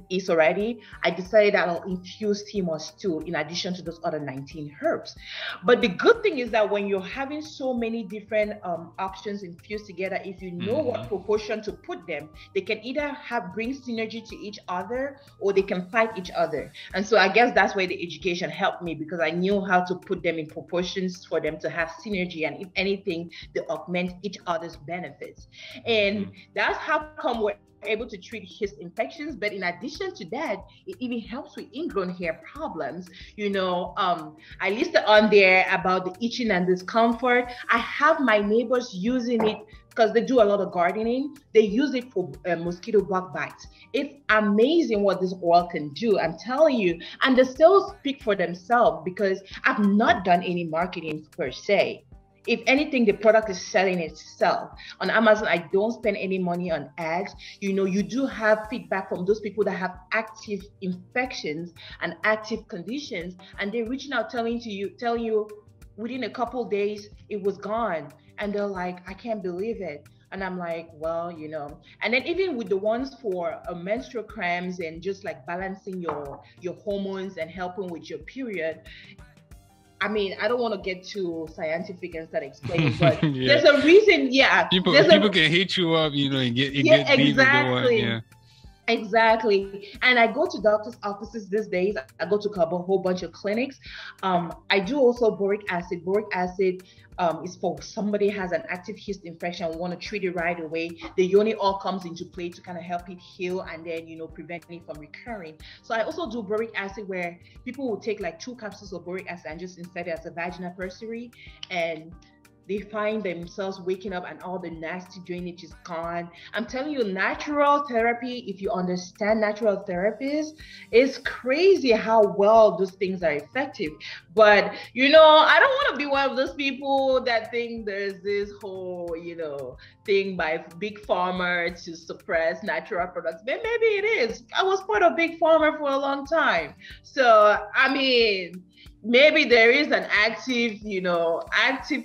is already, I decided that I'll infuse CMOS too, in addition to those other 19 herbs. But the good thing is that when you're having so many different options infused together, if you know what proportion to put them, they can either bring synergy to each other, or they can fight each other. And so I guess that's where the education helped me, because I knew how to put them in proportions for them to have synergy, and if anything, they augment each other's benefits. And that's how come we're able to treat yeast infections. But in addition to that, it even helps with ingrown hair problems. I listed on there about the itching and discomfort. I have my neighbors using it because they do a lot of gardening. They use it for mosquito bug bites. It's amazing what this oil can do, I'm telling you. And the sales speak for themselves, because I've not done any marketing per se. If anything, the product is selling itself. On Amazon, I don't spend any money on ads. You do have feedback from those people that have active infections and active conditions, and they're reaching out telling you within a couple days it was gone. And they're like, I can't believe it. And I'm like, well, and then even with the ones for menstrual cramps and just like balancing your hormones and helping with your period, I mean, I don't want to get too scientific and start explaining, but there's a reason. People can hit you up, and get exactly. Yeah. Exactly. And I go to doctors' offices these days. I go to a whole bunch of clinics. I do also boric acid. Boric acid is for somebody has an active yeast infection and want to treat it right away. The Yoni oil comes into play to kind of help it heal and then, prevent it from recurring. So I also do boric acid, where people will take like 2 capsules of boric acid and just insert it as a vaginal pessary, and they find themselves waking up and all the nasty drainage is gone. I'm telling you, natural therapy, if you understand natural therapies, it's crazy how well those things are effective. But, I don't want to be one of those people that think there's this whole, thing by Big Pharma to suppress natural products. But maybe it is. I was part of Big Pharma for a long time. So, I mean, maybe there is an active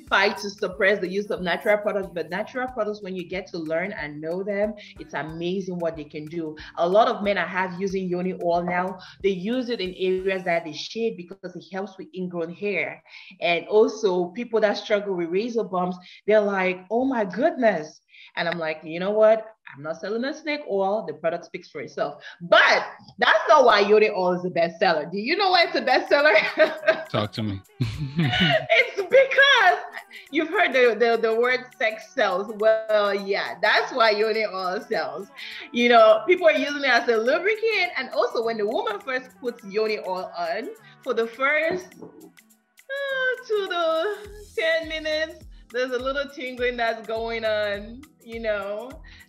fight to suppress the use of natural products, but natural products, when you get to learn and know them, it's amazing what they can do. A lot of men I have using Yoni oil now, they use it in areas that they shave because it helps with ingrown hair. And also people that struggle with razor bumps, they're like, oh my goodness. And I'm like, you know what? I'm not selling a snake oil. The product speaks for itself. But that's not why Yoni oil is a bestseller. Do you know why it's a bestseller? Talk to me. It's because you've heard the word sex sells. Well, yeah, that's why Yoni oil sells. People are using it as a lubricant. And also when the woman first puts Yoni oil on, for the first 2 to 10 minutes, there's a little tingling that's going on,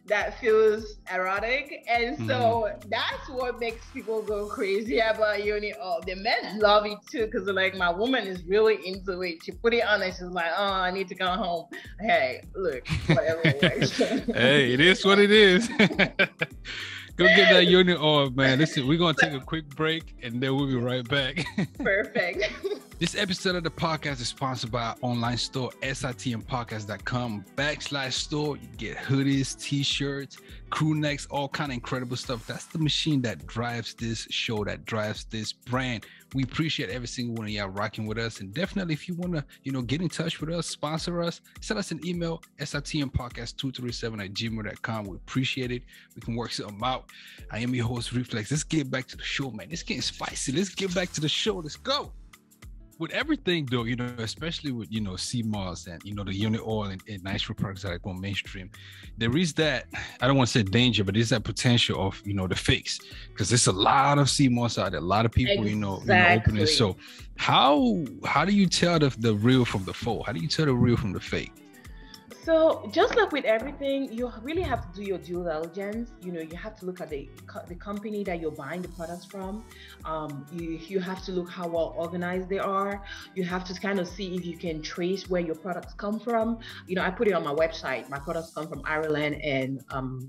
that feels erotic. And so that's what makes people go crazy about Yoni oil. The men love it too, because they're like, my woman is really into it. She put it on and she's like, oh, I need to go home. Hey, look, whatever works. Hey, it is what it is. Go get that Yoni oil, man. Listen, we're going to take a quick break and then we'll be right back. Perfect. This episode of the podcast is sponsored by our online store, SitMPodcast.com/store. You get hoodies, t-shirts, crew necks, all kind of incredible stuff. That's the machine that drives this show, that drives this brand. We appreciate every single one of y'all rocking with us. And definitely, if you want to, get in touch with us, sponsor us, send us an email, SitMPodcast237@gmail.com. We appreciate it. We can work something out. I am your host, Reflex. Let's get back to the show, man. It's getting spicy. Let's get back to the show. Let's go. With everything though, especially with, sea moss and, the Yoni oil and natural products that are going mainstream, there is that, I don't want to say danger, but there's that potential of, the fakes, because there's a lot of sea moss out there, a lot of people, opening. So how do you tell the real from the faux? How do you tell the real from the fake? So just like with everything, you really have to do your due diligence. You have to look at the company that you're buying the products from. You have to look how well organized they are. You have to kind of see if you can trace where your products come from. I put it on my website. My products come from Ireland and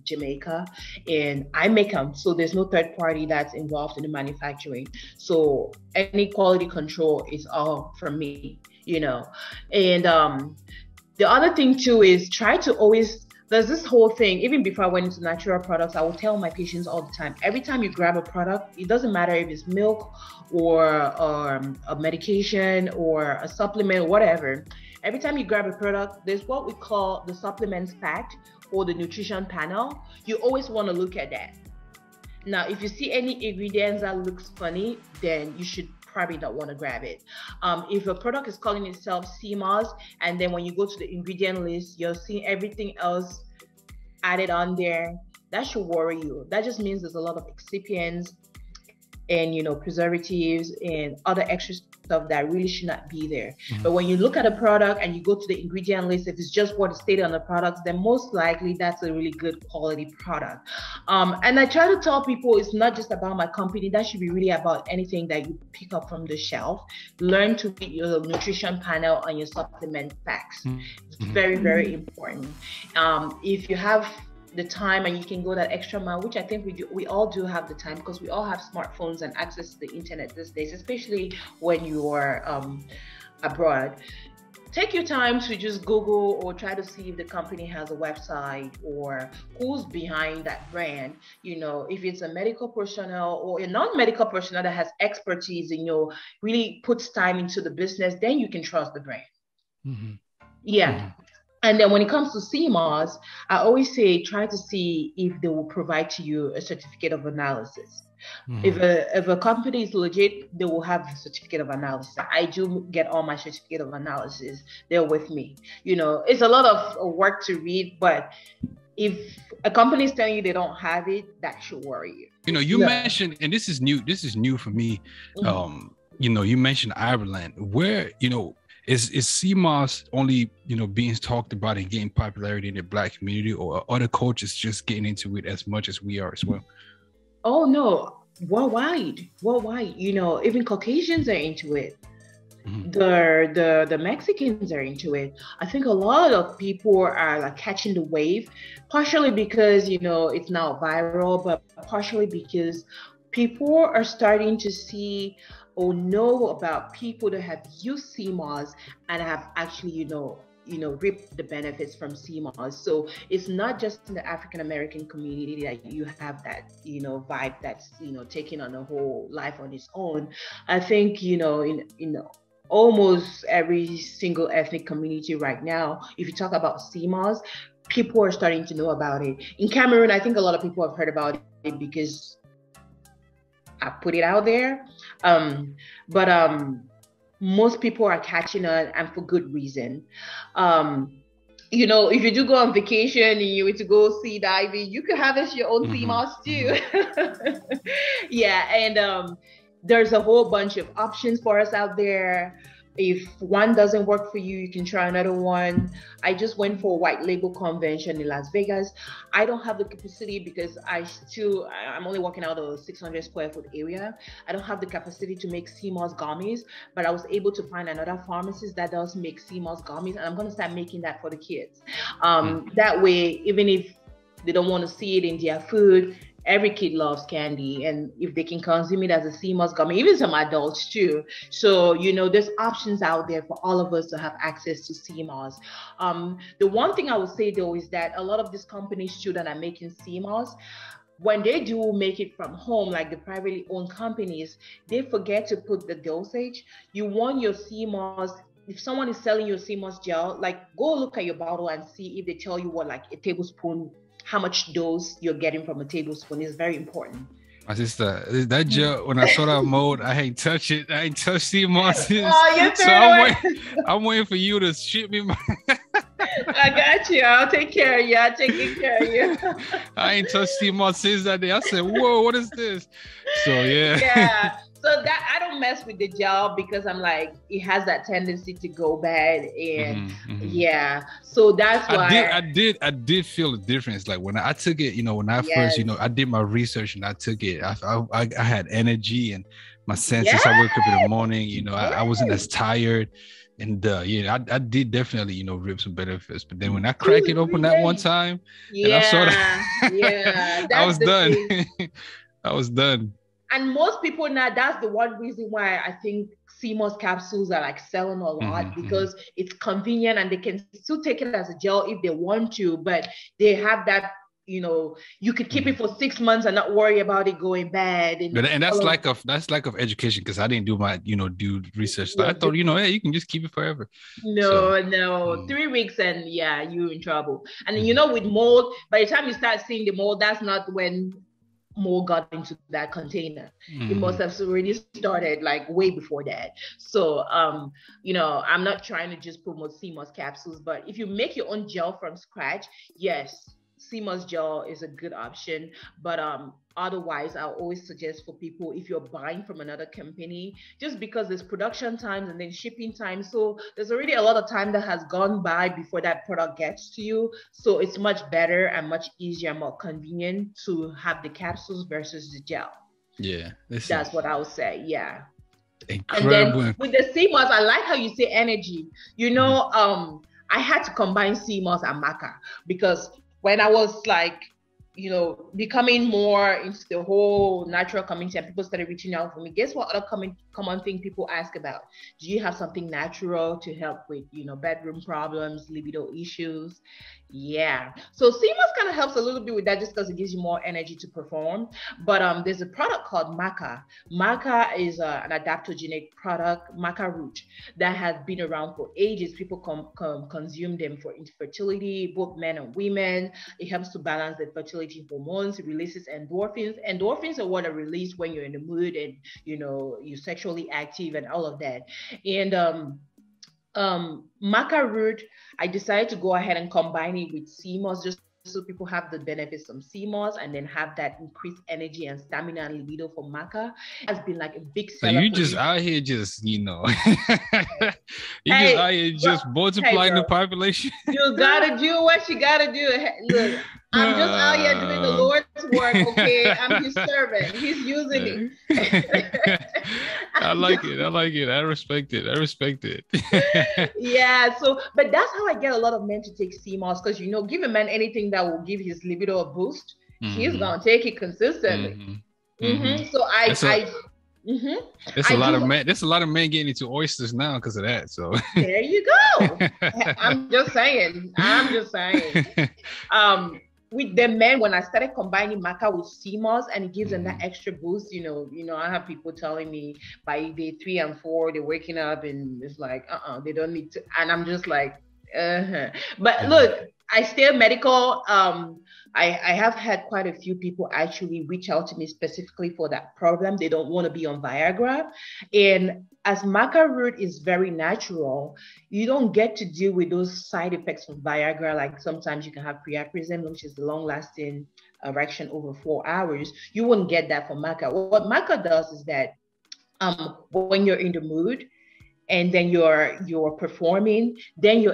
Jamaica, and I make them. So there's no third party that's involved in the manufacturing. So any quality control is all from me, and the other thing too is try to always, there's this whole thing, even before I went into natural products, I will tell my patients all the time, every time you grab a product, it doesn't matter if it's milk or a medication or a supplement or whatever. Every time you grab a product, there's what we call the supplements pack or the nutrition panel. You always want to look at that. Now, if you see any ingredients that looks funny, then you should probably not want to grab it. If a product is calling itself sea moss, and then when you go to the ingredient list, you're seeing everything else added on there, that should worry you. That just means there's a lot of excipients and preservatives and other extra stuff that really should not be there. But when you look at a product and you go to the ingredient list, if it's just what is stated on the products, then most likely that's a really good quality product. And I try to tell people it's not just about my company. That should be really about anything that you pick up from the shelf. Learn to read your nutrition panel on your supplement packs. It's very, very important. If you have the time and you can go that extra mile, which I think we all do have the time, because we all have smartphones and access to the internet these days, especially when you are abroad. Take your time to just Google or try to see if the company has a website or who's behind that brand. If it's a medical personnel or a non-medical personnel that has expertise and really puts time into the business, then you can trust the brand. And then when it comes to sea moss, I always say, try to see if they will provide to you a certificate of analysis. If a company is legit, they will have a certificate of analysis. I do get all my certificate of analysis. They're with me. It's a lot of work to read, but if a company is telling you they don't have it, that should worry you. You mentioned, and this is new for me. You mentioned Ireland, where, is sea moss only, being talked about and getting popularity in the Black community, or other cultures just getting into it as much as we are as well? Oh no, worldwide. Even Caucasians are into it. The Mexicans are into it. I think a lot of people are like catching the wave, partially because it's now viral, but partially because people are starting to see or know about people that have used CMOS and have actually, reap the benefits from CMOS. So it's not just in the African American community that you have that, vibe that's, taking on a whole life on its own. I think, in almost every single ethnic community right now, if you talk about CMOS, people are starting to know about it. In Cameroon, I think a lot of people have heard about it because I put it out there. But most people are catching on, and for good reason. If you do go on vacation and you were to go sea diving, you could harvest your own CMOS too. Yeah, and there's a whole bunch of options for us out there. If one doesn't work for you, you can try another one. I just went for a white label convention in Las Vegas. I don't have the capacity because I'm only working out a 600 square foot area. I don't have the capacity to make CMOS gummies, but I was able to find another pharmacist that does make CMOS gummies, and I'm going to start making that for the kids. That way, even if they don't want to see it in their food, every kid loves candy, and if they can consume it as a CMOS gummy, even some adults too. So, there's options out there for all of us to have access to CMOS. The one thing I would say though is that a lot of these companies too that are making CMOS, when they do make it from home, like the privately owned companies, they forget to put the dosage. You want your CMOS. If someone is selling you a CMOS gel, like go look at your bottle and see if they tell you what, like a tablespoon, how much dose you're getting from a tablespoon is very important. My sister, that gel, when I saw that mold, I ain't touch it. I ain't touched CMOS. So I'm waiting for you to ship me my... I got you. I'll take care of you. I'll take good care of you. I ain't touched CMOS since that day. I said, whoa, what is this? So, yeah. Yeah. So that I don't mess with the gel because I'm like, it has that tendency to go bad, and yeah. So that's why I did feel the difference. Like when I took it, when I first, I did my research and I took it. I had energy and my senses. I woke up in the morning. I wasn't as tired, and I did definitely rip some benefits. But then when I cracked it open that one time, and I saw that, I was done. I was done. And most people now, that's the one reason why I think CMOS capsules are like selling a lot, because it's convenient and they can still take it as a gel if they want to, but they have that, you could keep it for 6 months and not worry about it going bad. And that's lack of education, because I didn't do my, do research. So I thought, hey, you can just keep it forever. No, 3 weeks and you're in trouble. And with mold, by the time you start seeing the mold, that's not when mold got into that container. It must have already started like way before that. So I'm not trying to just promote CMOS capsules, but if you make your own gel from scratch, yes, CMOS gel is a good option. But otherwise, I always suggest for people, if you're buying from another company, just because there's production times and then shipping times, so there's already a lot of time that has gone by before that product gets to you. So it's much better and much easier, more convenient to have the capsules versus the gel. Yeah, that's what I would say. Yeah. Incredible. And then with the CMOS, I like how you say energy. I had to combine CMOS and maca, because when I was like, becoming more into the whole natural community and people started reaching out for me, guess what other common thing people ask about? Do you have something natural to help with, bedroom problems, libido issues? Yeah. So CMOS kind of helps a little bit with that, just because it gives you more energy to perform. But there's a product called maca. Maca is an adaptogenic product, maca root, that has been around for ages. People consume them for infertility, both men and women. It helps to balance the fertility hormones. It releases endorphins. Endorphins are what are released when you're in the mood and you're sexually active and all of that. And maca root, I decided to go ahead and combine it with CMOS, just so people have the benefits from CMOS and then have that increased energy and stamina and libido for maca. It has been like a big seller. So you just out here just, just out here just multiplying the population. You gotta do what you gotta do. Look, I'm just out here doing the Lord's work, okay? I'm his servant. He's using it. I like it. I respect it. Yeah, but that's how I get a lot of men to take CMOS, because give a man anything that will give his libido a boost, he's gonna take it consistently. So there's a lot of men. There's a lot of men getting into oysters now because of that. So there you go. I'm just saying. With the men, when I started combining maca with sea moss, and it gives them that extra boost, I have people telling me by day 3 and 4 they're waking up and it's like they don't need to, and I'm just like But look, I stay medical. I have had quite a few people actually reach out to me specifically for that problem. They don't want to be on Viagra. And as maca root is very natural, you don't get to deal with those side effects of Viagra. Like sometimes you can have priapism, which is the long-lasting erection over 4 hours. You wouldn't get that from maca. What maca does is that when you're in the mood, and then you're performing, then you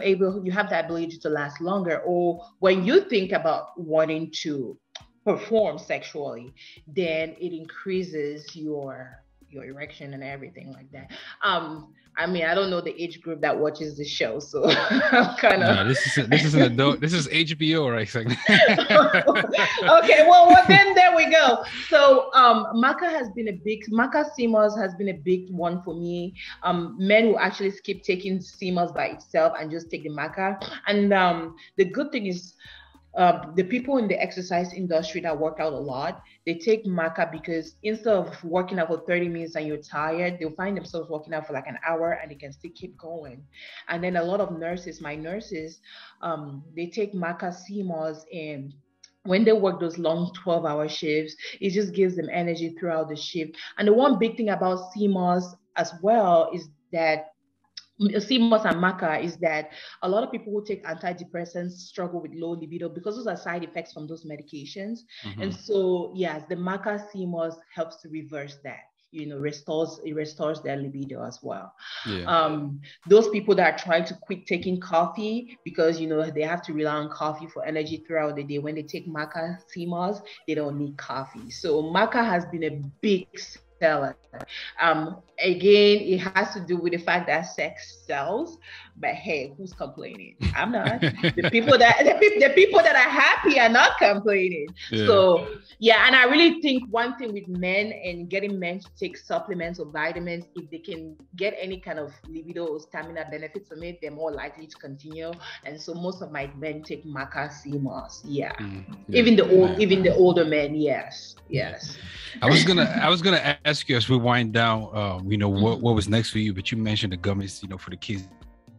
have the ability to last longer. Or when you think about wanting to perform sexually, then it increases your erection and everything like that. I don't know the age group that watches the show, so I'm kind of. No, this is an adult. This is HBO, right? Okay, well, then there we go. So maca CMOS has been a big one for me. Men will actually skip taking CMOS by itself and just take the maca. And the good thing is, the people in the exercise industry that work out a lot, they take maca because instead of working out for 30 minutes and you're tired, they'll find themselves working out for like an hour and they can still keep going. And then a lot of my nurses, they take maca CMOS, and when they work those long 12-hour shifts, it just gives them energy throughout the shift. And the one big thing about CMOS as well is that CMOS and maca is that a lot of people who take antidepressants struggle with low libido because those are side effects from those medications. And so, yes, the maca CMOS helps to reverse that. It restores their libido as well. Those people that are trying to quit taking coffee because they have to rely on coffee for energy throughout the day, when they take maca CMOS, they don't need coffee. So maca has been a big seller. Again, it has to do with the fact that sex sells, but hey, who's complaining? I'm not. The people that are happy are not complaining. So and I really think one thing with men and getting men to take supplements or vitamins, if they can get any kind of libido or stamina benefits from it, they're more likely to continue. And so most of my men take maca CMOS. Even the older men. Yes. I was gonna ask you as we wind down, what was next for you, but you mentioned the gummies, for the kids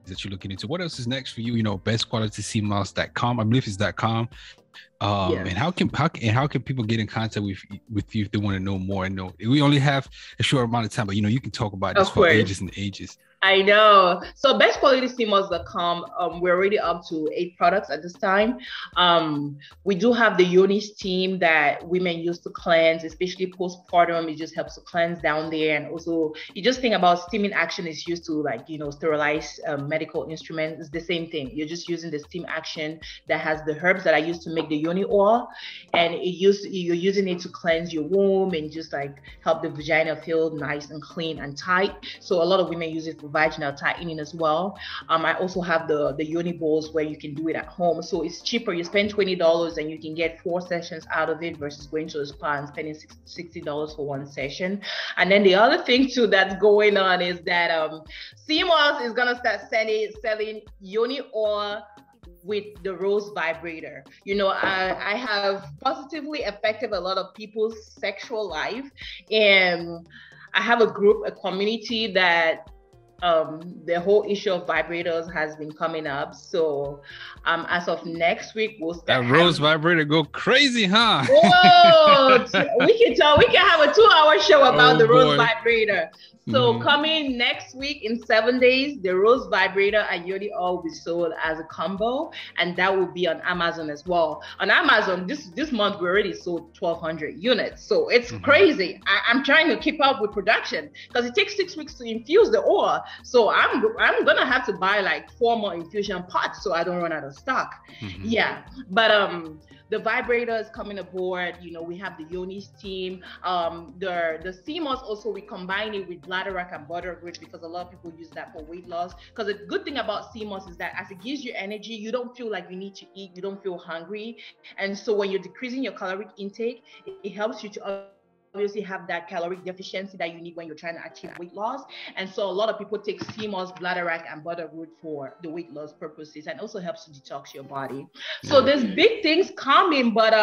that you're looking into. What else is next for you? bestqualitycmoss.com, I believe it's .com. And how can people get in contact with you if they want to know more? And we only have a short amount of time, but you can talk about this for ages and ages. I know. So bestqualitycmoss.com, we're already up to 8 products at this time. We do have the Yoni steam that women use to cleanse, especially postpartum. It just helps to cleanse down there. And also, you just think about steaming action is used to sterilize medical instruments. It's the same thing. You're just using the steam action that has the herbs that I used to make the Yoni oil, and you're using it to cleanse your womb and just help the vagina feel nice and clean and tight. So a lot of women use it for vaginal tightening as well. I also have the Yoni bowls where you can do it at home. So it's cheaper. You spend $20 and you can get 4 sessions out of it versus going to a spa and spending $60 for 1 session. And then the other thing too that's going on is that CMOS is gonna start selling Yoni oil with the Rose vibrator. I have positively affected a lot of people's sexual life, and I have a community that the whole issue of vibrators has been coming up. So as of next week, we'll start. That Rose vibrator go crazy, huh? Whoa! we can have a 2-hour show about the Rose vibrator. So coming next week in 7 days, the Rose vibrator and Yoni oil will be sold as a combo, and that will be on Amazon as well. On Amazon, this month we already sold 1,200 units, so it's crazy. I'm trying to keep up with production because it takes 6 weeks to infuse the oil. So I'm gonna have to buy 4 more infusion pots so I don't run out of stock. But the vibrator is coming aboard. We have the Yoni steam. The CMOS also, we combine it with bladderwrack and butterroot because a lot of people use that for weight loss. Because the good thing about CMOS is that as it gives you energy, you don't feel like you need to eat. You don't feel hungry. And so when you're decreasing your caloric intake, it helps you to obviously have that caloric deficiency that you need when you're trying to achieve weight loss. And so a lot of people take sea moss, bladderwrack, and butterroot for the weight loss purposes, and also helps to detox your body. So there's big things coming, but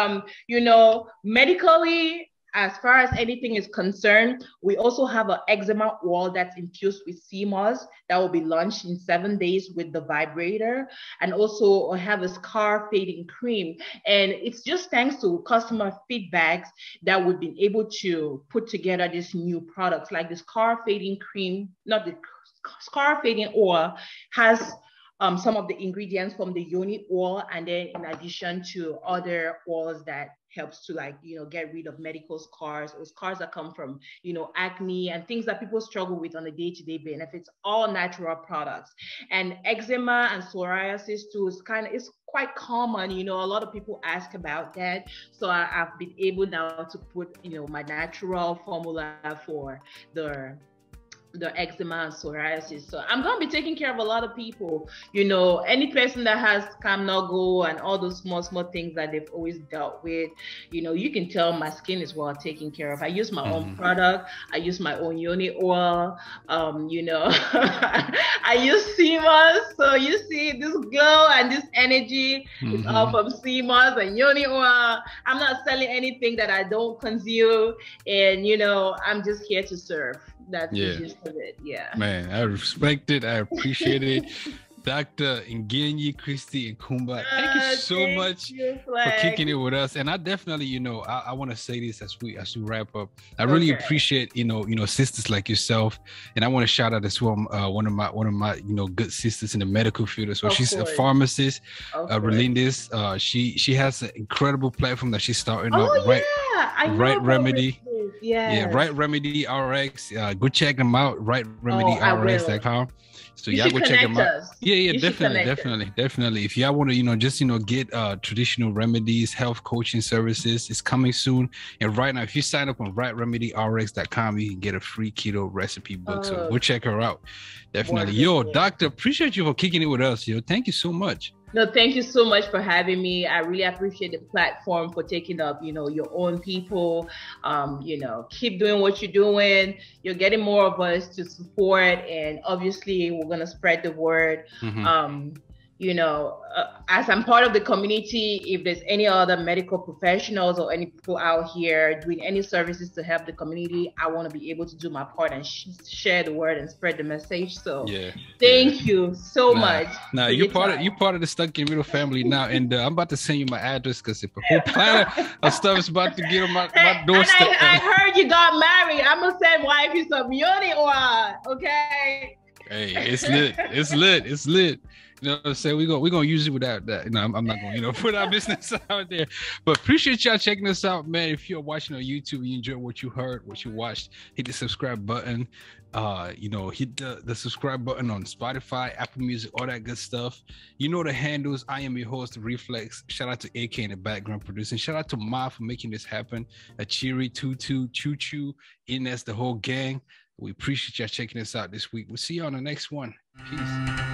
medically, as far as anything is concerned, we also have an eczema oil that's infused with sea moss that will be launched in 7 days with the vibrator, and also have a scar fading cream. And it's just thanks to customer feedbacks that we've been able to put together this new products. Like the scar fading cream, not the scar fading oil, has some of the ingredients from the Yoni oil, and then in addition to other oils that helps to get rid of medical scars or scars that come from acne and things that people struggle with on a day-to-day benefits, all natural products. And eczema and psoriasis too is quite common. A lot of people ask about that, so I've been able now to put my natural formula for the eczema and psoriasis. So I'm going to be taking care of a lot of people. Any person that has Camnogo and all those small things that they've always dealt with, you can tell my skin is well taken care of. I use my own product. I use my own Yoni oil. I use sea moss. So you see this glow and this energy is all from sea moss and Yoni oil. I'm not selling anything that I don't consume. And, I'm just here to serve. That's the gist of it. Yeah. Man, I respect it. I appreciate it. Dr. Ngenyi, Christie, and Khumbah, thank you so much for kicking it with us. And I definitely, I want to say this as we wrap up. I really appreciate, sisters like yourself. And I want to shout out as well one of my good sisters in the medical field as well. She's a pharmacist, Relinda's. She has an incredible platform that she's starting up. Right Remedy. Right Remedy RX. Go check them out. RightRemedyRx.com. So y'all go check them out. Definitely. If y'all want to, get traditional remedies, health coaching services, it's coming soon. And right now, if you sign up on RightRemedyRx.com, you can get a free keto recipe book. So go check her out. Definitely. Doctor, appreciate you for kicking it with us. Thank you so much. No, thank you so much for having me. I really appreciate the platform for taking up, your own people. Keep doing what you're doing. You're getting more of us to support, and obviously we're going to spread the word. As I'm part of the community, if there's any other medical professionals or any people out here doing any services to help the community, I want to be able to do my part and share the word and spread the message. So thank you so much. Now you're part of the Stuck in the Middle family now, and I'm about to send you my address because if a whole planet of stuff is about to get on my doorstep. I heard you got married. I'm gonna send wifey some Yoni oil, okay? Hey, it's lit. You know what I'm saying? We're gonna use it without that. I'm not gonna, put our business out there. But appreciate y'all checking us out, man. If you're watching on YouTube and you enjoyed what you heard, what you watched, hit the subscribe button. Hit the subscribe button on Spotify, Apple Music, all that good stuff. The handles. I am your host, Reflex. Shout out to AK in the background producing. Shout out to Ma for making this happen. Achiri, Tutu, Choo Choo, Ines, the whole gang. We appreciate y'all checking us out this week. We'll see you on the next one. Peace.